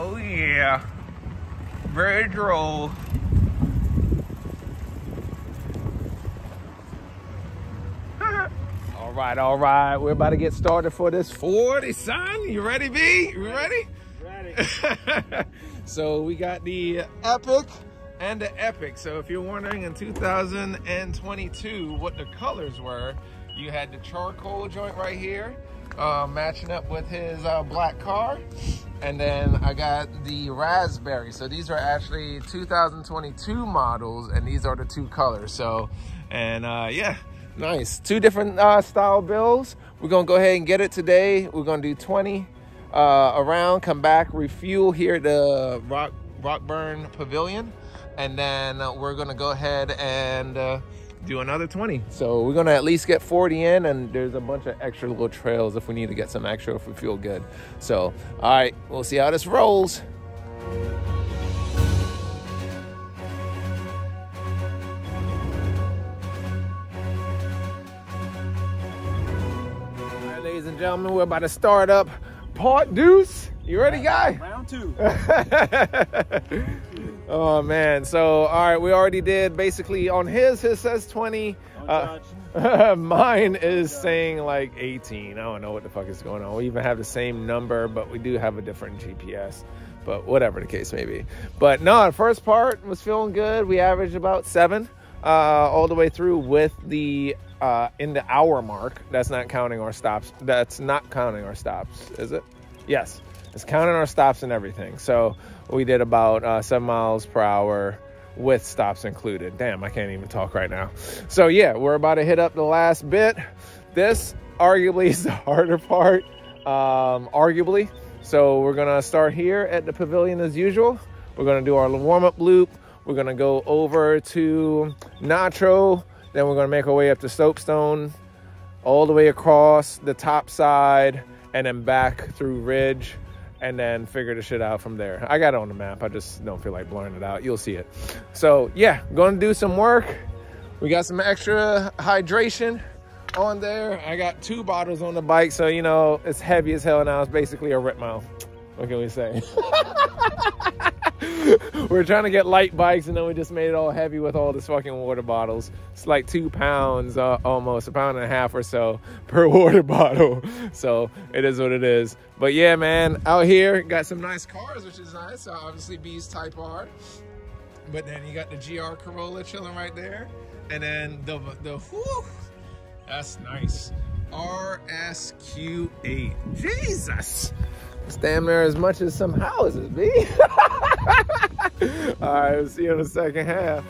Oh yeah. Bridge roll. All right. We're about to get started for this 40, son. You ready, B? You ready? Ready. So we got the Epic and the Epic. So if you're wondering in 2022 what the colors were, you had the charcoal joint right here, matching up with his black car. And then I got the raspberry. So these are actually 2022 models, and these are the two colors. So, and yeah, nice. Two different style bills. We're gonna go ahead and get it today. We're gonna do 20 around, come back, refuel here at the Rockburn Pavilion, and then we're gonna go ahead and do another 20. So we're gonna at least get 40 in, and there's a bunch of extra little trails if we need to get some extra, if we feel good. So, all right, we'll see how this rolls. All right, ladies and gentlemen, we're about to start up part deuce. You ready, guy? Round two. Oh man, so all right, we already did basically on his says 20. Mine is saying like 18. I don't know what the fuck is going on. We even have the same number, but we do have a different GPS, but whatever the case may be. But no, the first part was feeling good. We averaged about 7 all the way through with the in the hour mark. That's not counting our stops. That's not counting our stops, is it? Yes, it's counting our stops and everything. So we did about 7 miles per hour with stops included. Damn, I can't even talk right now. So yeah, we're about to hit up the last bit. This arguably is the harder part, arguably. So we're gonna start here at the pavilion as usual. We're gonna do our warm-up loop. We're gonna go over to Nacho. Then we're gonna make our way up to Soapstone, all the way across the top side, and then back through Ridge, and then figure the shit out from there. I got it on the map. I just don't feel like blurring it out. You'll see it. So yeah, going to do some work. We got some extra hydration on there. I got 2 bottles on the bike, so you know it's heavy as hell now. It's basically a rip mouth. What can we say? We're trying to get light bikes, and then we just made it all heavy with all this fucking water bottles. It's like 2 pounds, almost 1.5 pounds or so per water bottle. So it is what it is. But yeah, man, out here got some nice cars, which is nice. So obviously B's Type R, but then you got the GR Corolla chilling right there, and then the whew, that's nice RSQ8. Jesus. It's damn near as much as some houses, B. All right, we'll see you in the second half.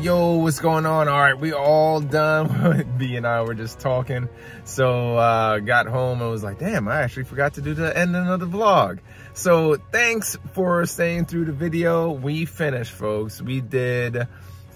Yo, what's going on? All right, we all done. B and I were just talking. So got home and was like, damn, I actually forgot to do the ending of the vlog. So thanks for staying through the video. We finished, folks. We did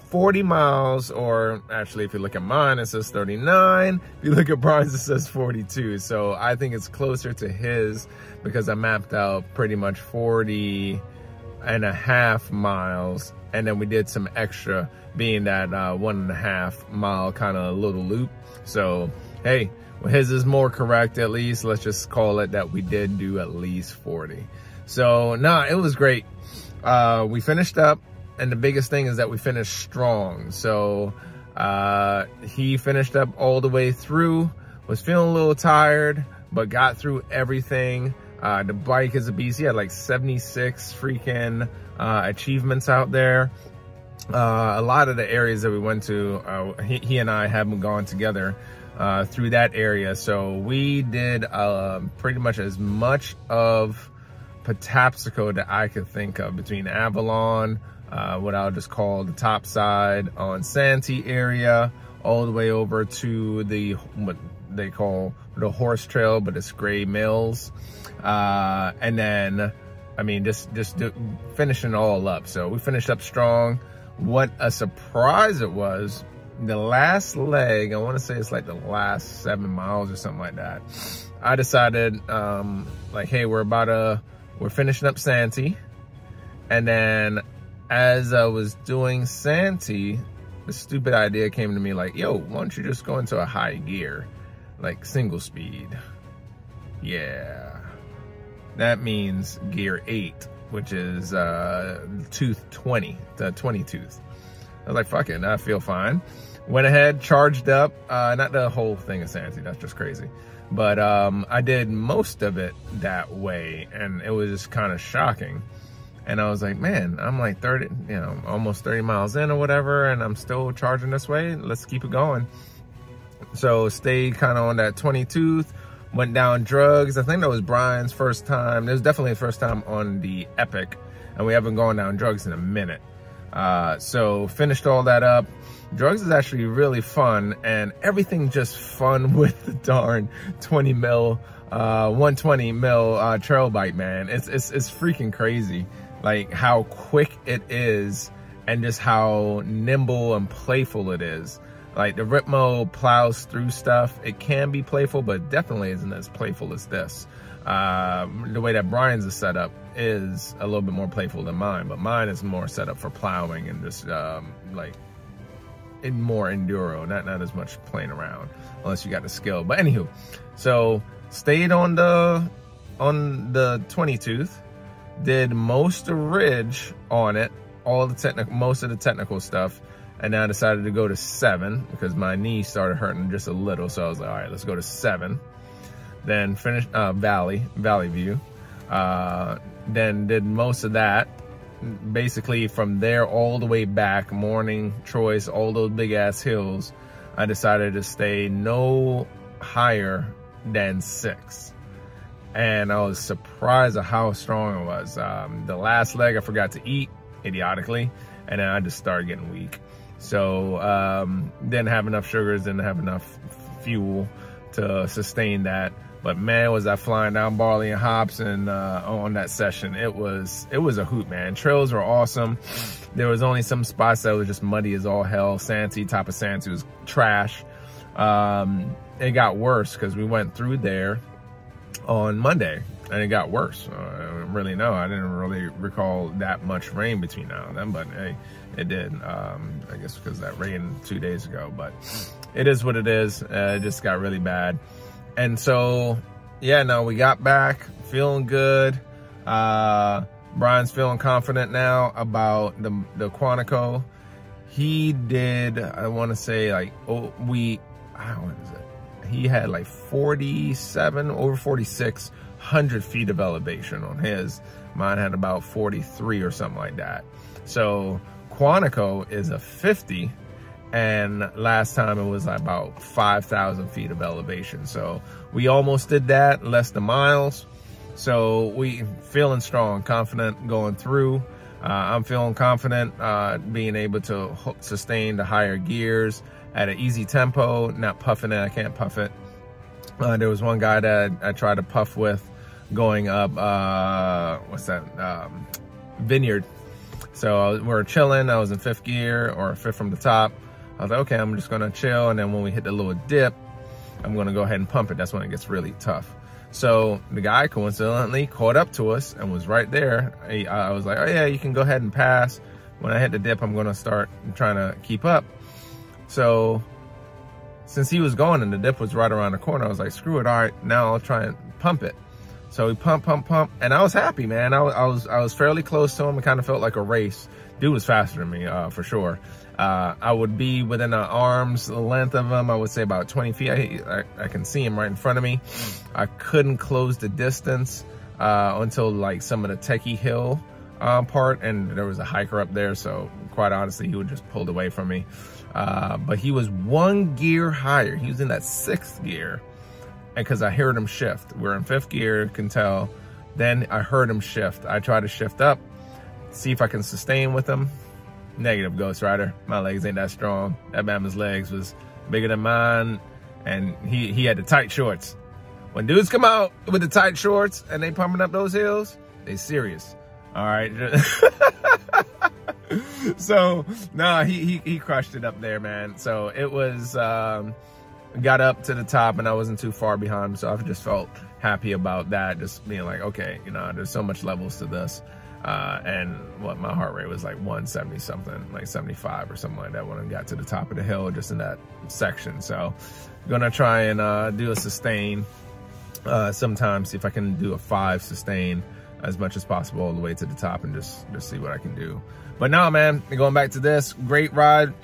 40 miles, or actually if you look at mine, it says 39. If you look at Brian's, it says 42. So I think it's closer to his because I mapped out pretty much 40.5 miles. And then we did some extra, being that 1.5 mile kind of little loop. So, hey, well, his is more correct at least. Let's just call it that we did do at least 40. So, nah, it was great. We finished up, and the biggest thing is that we finished strong. So, he finished up all the way through, was feeling a little tired, but got through everything. The bike is a beast. He had like 76 freaking achievements out there. A lot of the areas that we went to, he and I haven't gone together through that area. So we did pretty much as much of Patapsco that I could think of, between Avalon, what I'll just call the top side on Santee area, all the way over to the what they call the horse trail, but it's Gray Mills. And then, I mean, just finishing it all up. So we finished up strong. What a surprise it was the last leg, I want to say it's like the last 7 miles or something like that, I decided, like, hey, we're finishing up Santee. And then as I was doing Santee, the stupid idea came to me like, yo, why don't you just go into a high gear, like single speed? Yeah. That means gear 8, which is tooth 20, the 20 tooth. I was like, fuck it, I feel fine. Went ahead, charged up, not the whole thing of Santee, that's just crazy. But I did most of it that way, and it was just kind of shocking. And I was like, man, I'm like 30, you know, almost 30 miles in or whatever, and I'm still charging this way. Let's keep it going. So stayed kind of on that 20 tooth, went down drugs. I think that was Brian's first time. It was definitely the first time on the Epic, and we haven't gone down drugs in a minute. So finished all that up. Drugs is actually really fun, and everything just fun with the darn 20 mil, 120 mil trail bike, man. It's freaking crazy. Like how quick it is and just how nimble and playful it is. Like the Ripmo plows through stuff. It can be playful, but definitely isn't as playful as this. The way that Brian's is set up is a little bit more playful than mine, but mine is more set up for plowing and just like more enduro, not as much playing around unless you got the skill. But anywho, so stayed on the 20 tooth. Did most of Ridge on it, most of the technical stuff, and then I decided to go to 7 because my knee started hurting just a little. So I was like, all right, let's go to 7. Then finished Valley View. Then did most of that. Basically from there all the way back, Morning, Choice, all those big ass hills. I decided to stay no higher than 6. And I was surprised at how strong it was. The last leg I forgot to eat, idiotically, and then I just started getting weak. So didn't have enough sugars, didn't have enough fuel to sustain that. But man, was I flying down barley and hops and on that session. It was a hoot, man. Trails were awesome. There was only some spots that was just muddy as all hell. Santee, top of Santee was trash. It got worse because we went through there on Monday and it got worse. I don't really know. I didn't really recall that much rain between now and then, but hey, it did. I guess because that rained 2 days ago, but it is what it is. It just got really bad. And so, yeah, no, we got back feeling good. Brian's feeling confident now about the Quantico. He did, I want to say like, what is it? He had like 47, over 4,600 feet of elevation on his. Mine had about 43 or something like that. So Quantico is a 50. And last time it was about 5,000 feet of elevation. So we almost did that, less than miles. So we feeling strong, confident going through. I'm feeling confident being able to sustain the higher gears at an easy tempo, not puffing it. I can't puff it. There was one guy that I tried to puff with going up, Vineyard. So we were chilling. I was in 5th gear, or 5th from the top. I was like, okay, I'm just gonna chill, and then when we hit the little dip, I'm gonna go ahead and pump it. That's when it gets really tough. So the guy coincidentally caught up to us and was right there. I was like, oh yeah, you can go ahead and pass. When I hit the dip, I'm gonna start trying to keep up. So since he was going and the dip was right around the corner, I was like, screw it, all right, now I'll try and pump it. So we pump, and I was happy, man. I was fairly close to him. It kind of felt like a race. Dude was faster than me, for sure. I would be within an arm's length of him. I would say about 20 feet. I can see him right in front of me. I couldn't close the distance until like some of the Techie Hill part, and there was a hiker up there. So quite honestly, he would just pulled away from me. But he was 1 gear higher. He was in that 6th gear, and because I heard him shift. We're in 5th gear, can tell. Then I heard him shift. I tried to shift up, see if I can sustain with him. Negative, Ghost Rider. My legs ain't that strong. That man's legs was bigger than mine, and he had the tight shorts. When dudes come out with the tight shorts and they pumping up those hills, they serious. All right. So, no, he crushed it up there, man. So it was, got up to the top and I wasn't too far behind him. So I just felt happy about that. Just being like, okay, you know, there's so much levels to this. And what my heart rate was like 170 something, like 75 or something like that when I got to the top of the hill, just in that section. So I'm gonna try and do a sustain sometime, see if I can do a 5 sustain as much as possible all the way to the top and just see what I can do. But no, man, going back to this, great ride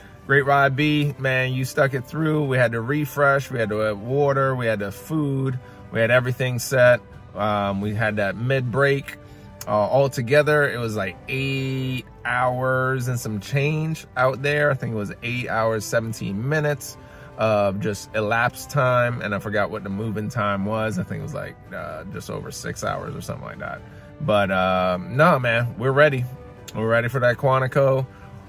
B, man. You stuck it through. We had the refresh, we had the water, we had the food, we had everything set. We had that mid break. All together, it was like 8 hours and some change out there. I think it was 8 hours, 17 minutes of just elapsed time. And I forgot what the moving time was. I think it was like just over 6 hours or something like that. But no, man, we're ready. We're ready for that Quantico.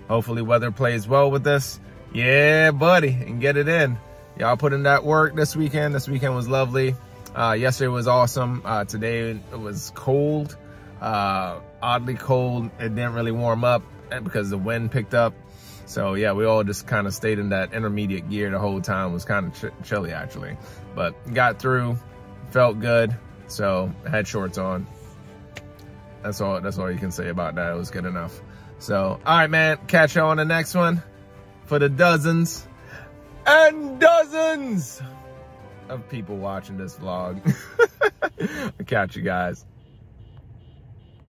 Hopefully weather plays well with this. Yeah, buddy, and get it in. Y'all put in that work this weekend. This weekend was lovely. Yesterday was awesome. Today it was cold. Oddly cold. It didn't really warm up because the wind picked up. So yeah, we all just kind of stayed in that intermediate gear the whole time. It was kind of chilly actually, but got through, felt good. So I had shorts on. That's all you can say about that. It was good enough. So, all right, man, catch you on the next one for the dozens and dozens of people watching this vlog. I'll catch you guys.